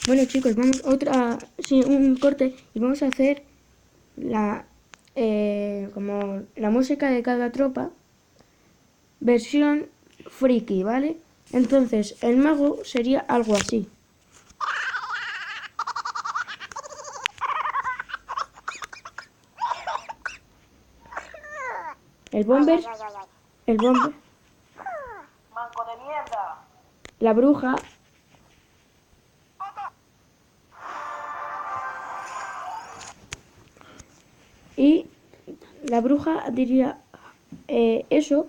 Bueno chicos, vamos sí, un corte y vamos a hacer la como la música de cada tropa, versión friki, ¿vale? Entonces el mago sería algo así. El bomber, el bomber, Manco de mierda. la bruja, y la bruja diría eso,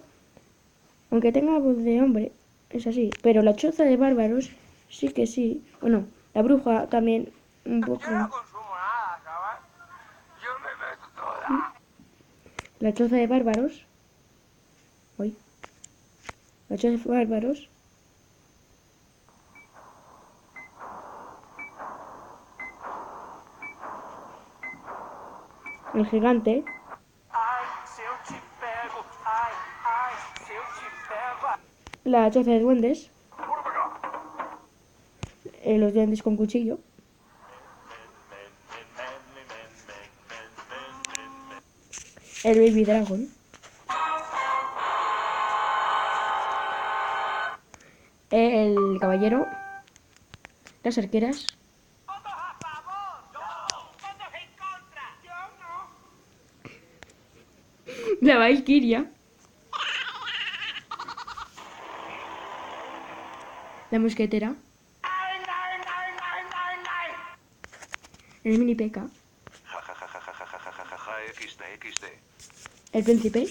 aunque tenga voz de hombre, es así. Pero la choza de bárbaros sí que sí. Bueno, la bruja también un poco. Yo no consumo nada, chaval. Yo me meto toda. La choza de bárbaros. Uy. La choza de bárbaros. El gigante. Ai, se eu te pego. Ai, ai, se eu te pego. La choza de duendes. Pura pra cá. Los duendes con cuchillo. El baby dragon. El caballero. Las arqueras. Votos a favor. Yo. Votos en contra. Yo no. La valquiria. La mosquetera. Ay, ay, ay, ay, ay, ay. El mini peca. XD, XD. El príncipe.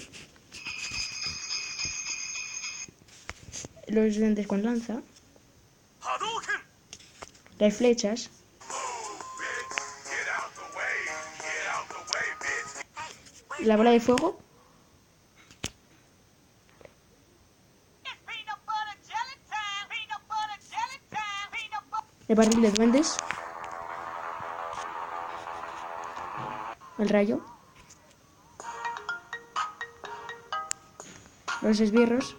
Los duendes con lanza. Hadouken! Las flechas. Get out the way. Get out the way, bitch. La bola de fuego. It's peanut butter jelly time. Peanut butter jelly time. Peanut butter. El barril de duendes. El rayo. Los esbirros.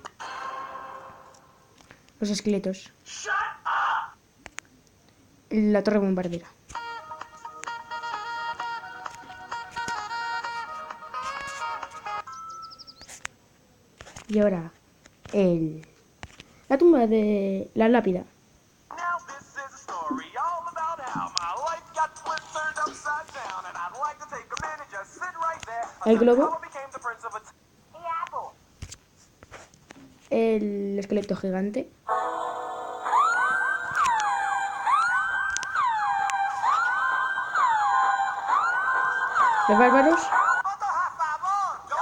Los esqueletos. Shut up. La torre bombardera. Y ahora la tumba de la lápida. Now this is a story all about how my life got turned upside down, and I'd like to take a minute, just sit right there. El globo. How I became the prince of a. Hey, Apple. El esqueleto gigante. Los bárbaros. Votos a favor. Yo.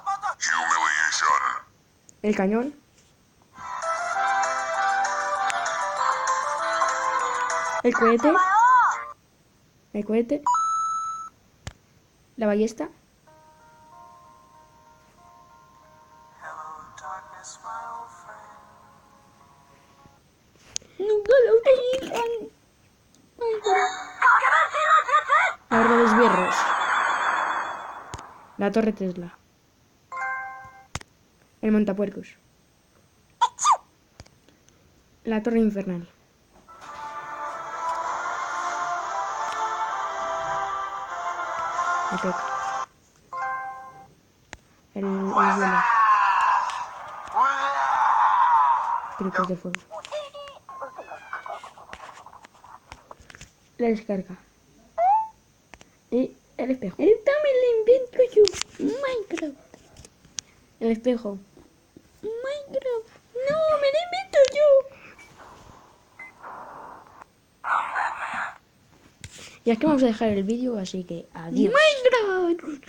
Votos. Humiliation. El cañón. El cohete. El cohete. La ballesta. Hello, darkness, my old friend. Nunca lo utilizan. La horda de esbirros. La torre Tesla. El montapuercos. La torre infernal. El peca. El duelo. Grupos de fuego. La descarga. Y el espejo. El también lo invento yo. Minecraft. El espejo. Minecraft. No, me lo invento yo. Y es que vamos a dejar el vídeo, así que adiós. Minecraft.